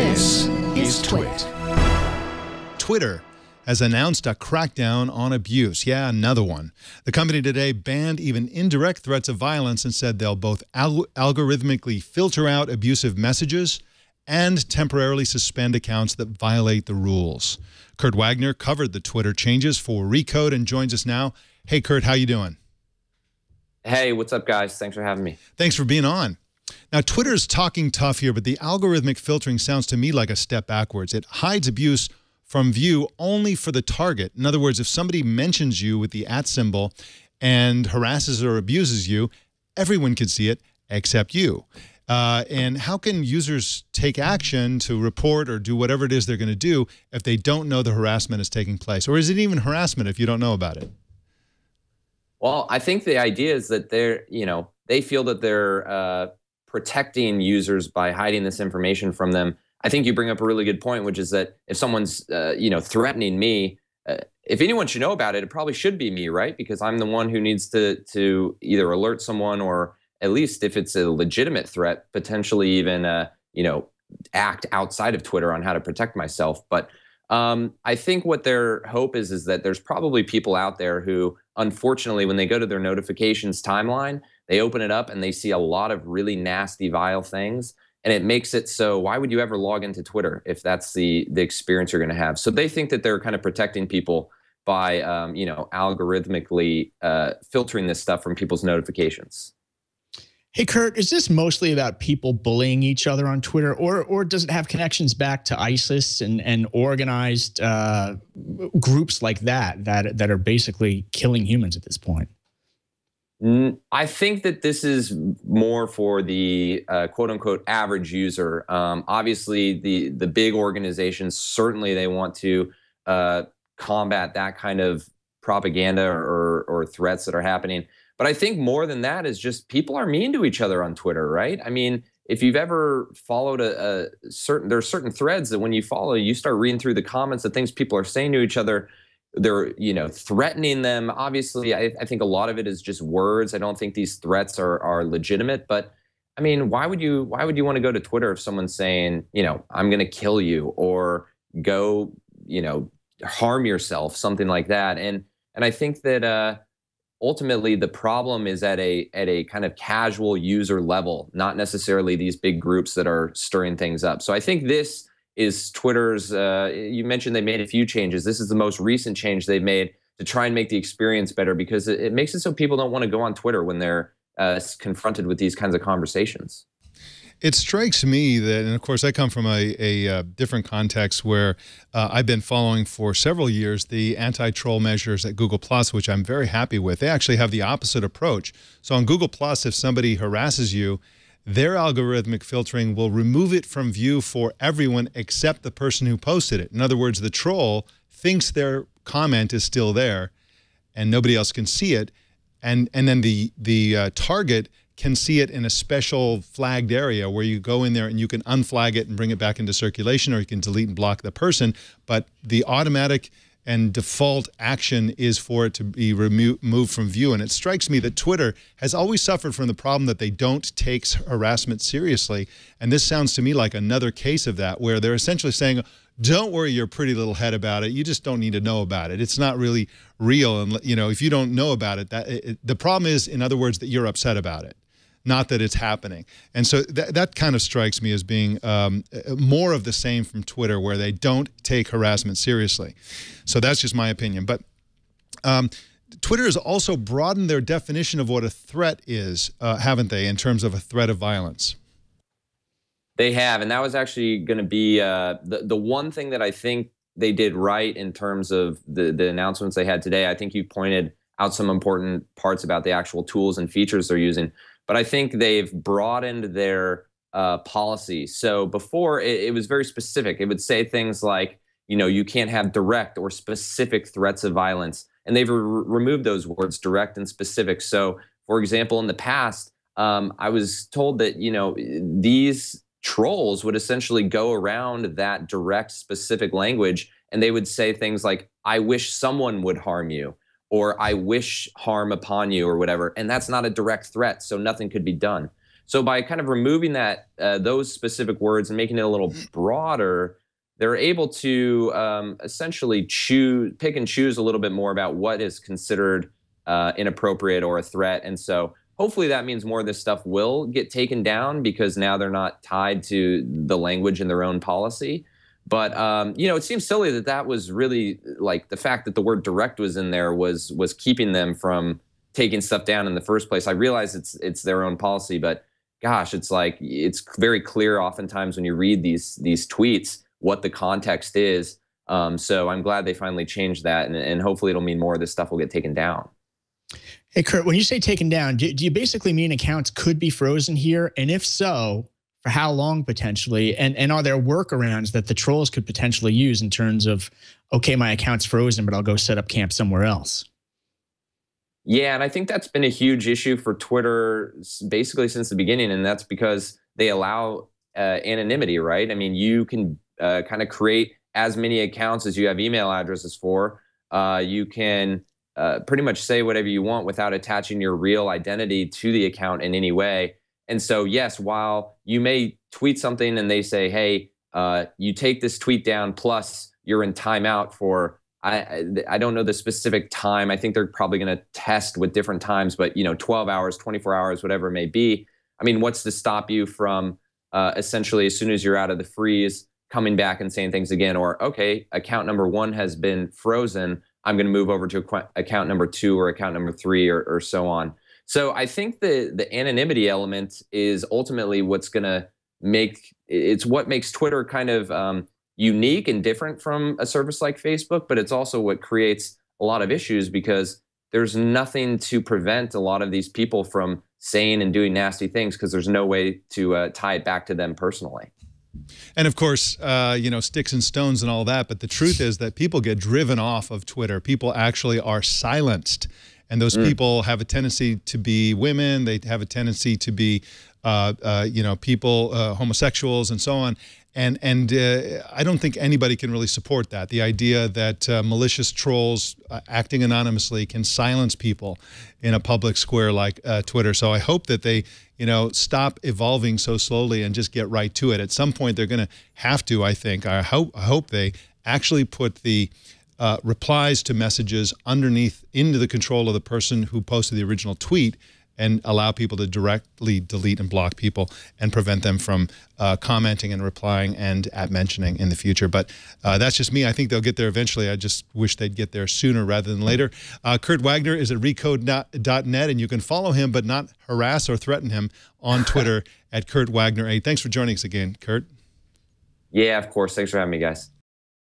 This is TWiT. Twitter has announced a crackdown on abuse. Yeah, another one. The company today banned even indirect threats of violence and said they'll both algorithmically filter out abusive messages and temporarily suspend accounts that violate the rules. Kurt Wagner covered the Twitter changes for Recode and joins us now. Hey, Kurt, how you doing? Hey, what's up, guys? Thanks for having me. Thanks for being on. Now, Twitter's talking tough here, but the algorithmic filtering sounds to me like a step backwards. It hides abuse from view only for the target. In other words, if somebody mentions you with the @ symbol and harasses or abuses you, everyone can see it except you. And how can users take action to report or do whatever it is they're going to do if they don't know the harassment is taking place? Or is it even harassment if you don't know about it? Well, I think the idea is that they feel that they're protecting users by hiding this information from them. I think you bring up a really good point, which is that if someone's, threatening me, if anyone should know about it, it probably should be me, right? Because I'm the one who needs to either alert someone or at least if it's a legitimate threat, potentially even, act outside of Twitter on how to protect myself. But I think what their hope is that there's probably people out there who, unfortunately, when they go to their notifications timeline, they open it up and they see a lot of really nasty, vile things. And it makes it so, why would you ever log into Twitter if that's the experience you're going to have? So they think that they're kind of protecting people by, algorithmically filtering this stuff from people's notifications. Hey, Kurt, is this mostly about people bullying each other on Twitter, or does it have connections back to ISIS and organized groups like that are basically killing humans at this point? I think that this is more for the quote unquote average user. Obviously, the big organizations, certainly they want to combat that kind of propaganda or threats that are happening. But I think more than that is just people are mean to each other on Twitter, right? I mean, if you've ever followed there are certain threads that when you follow, you start reading through the comments, the things people are saying to each other. They're, threatening them. Obviously, I think a lot of it is just words. I don't think these threats are legitimate. But I mean, why would you want to go to Twitter if someone's saying, I'm going to kill you or go, harm yourself, something like that? And I think that ultimately the problem is at a kind of casual user level, not necessarily these big groups that are stirring things up. So I think this is Twitter's, you mentioned they made a few changes. This is the most recent change they've made to try and make the experience better, because it makes it so people don't want to go on Twitter when they're confronted with these kinds of conversations. It strikes me that, and of course I come from a different context where I've been following for several years the anti-troll measures at Google+, which I'm very happy with. They actually have the opposite approach. So on Google+, if somebody harasses you, their algorithmic filtering will remove it from view for everyone except the person who posted it. In other words, the troll thinks their comment is still there and nobody else can see it. And then the target can see it in a special flagged area where you go in there and you can unflag it and bring it back into circulation, or you can delete and block the person. But the automatic and default action is for it to be removed from view. And it strikes me that Twitter has always suffered from the problem that they don't take harassment seriously. And this sounds to me like another case of that, where they're essentially saying, don't worry your pretty little head about it. You just don't need to know about it. It's not really real. And if you don't know about it, the problem is, in other words, that you're upset about it, not that it's happening. And so that kind of strikes me as being more of the same from Twitter, where they don't take harassment seriously. So that's just my opinion. But Twitter has also broadened their definition of what a threat is, haven't they, in terms of a threat of violence? They have, and that was actually going to be the one thing that I think they did right in terms of the announcements they had today. I think you pointed out some important parts about the actual tools and features they're using. But I think they've broadened their policy. So before, it was very specific. It would say things like, you can't have direct or specific threats of violence. And they've removed those words, direct and specific. So, for example, in the past, I was told that, these trolls would essentially go around that direct, specific language, and they would say things like, I wish someone would harm you, or I wish harm upon you, or whatever. And that's not a direct threat, so nothing could be done. So by kind of removing that those specific words and making it a little broader, they're able to essentially pick and choose a little bit more about what is considered inappropriate or a threat. And so hopefully that means more of this stuff will get taken down because now they're not tied to the language in their own policy. But you know, it seems silly that that was really like the fact that the word direct was in there was keeping them from taking stuff down in the first place. I realize it's their own policy, but gosh, it's like it's very clear oftentimes when you read these tweets what the context is. So I'm glad they finally changed that, and hopefully it'll mean more of this stuff will get taken down. Hey, Kurt, when you say taken down, do you basically mean accounts could be frozen here? And if so, for how long potentially? And are there workarounds that the trolls could potentially use in terms of, okay, my account's frozen, but I'll go set up camp somewhere else? Yeah, and I think that's been a huge issue for Twitter basically since the beginning, and that's because they allow anonymity, right? I mean, you can kind of create as many accounts as you have email addresses for. You can pretty much say whatever you want without attaching your real identity to the account in any way. And so, yes, while you may tweet something and they say, hey, you take this tweet down, plus you're in timeout for, I don't know the specific time. I think they're probably going to test with different times, but, you know, 12 hours, 24 hours, whatever it may be. I mean, what's to stop you from essentially, as soon as you're out of the freeze, coming back and saying things again, or, okay, account number 1 has been frozen, I'm going to move over to account number 2 or account number 3 or so on. So I think the anonymity element is ultimately what's going to it's what makes Twitter kind of unique and different from a service like Facebook, but it's also what creates a lot of issues because there's nothing to prevent a lot of these people from saying and doing nasty things because there's no way to tie it back to them personally. And of course, you know, sticks and stones and all that. But the truth is that people get driven off of Twitter. People actually are silenced. And those people have a tendency to be women. They have a tendency to be, you know, people, homosexuals and so on. And I don't think anybody can really support that. The idea that malicious trolls acting anonymously can silence people in a public square like Twitter. So I hope that they, you know, stop evolving so slowly and just get right to it. At some point, they're going to have to, I think. I hope they actually put the replies to messages underneath into the control of the person who posted the original tweet and allow people to directly delete and block people and prevent them from commenting and replying and mentioning in the future. But that's just me. I think they'll get there eventually. I just wish they'd get there sooner rather than later. Kurt Wagner is at recode.net, and you can follow him but not harass or threaten him on Twitter at Kurt Wagner 8. Thanks for joining us again, Kurt. Yeah, of course. Thanks for having me, guys.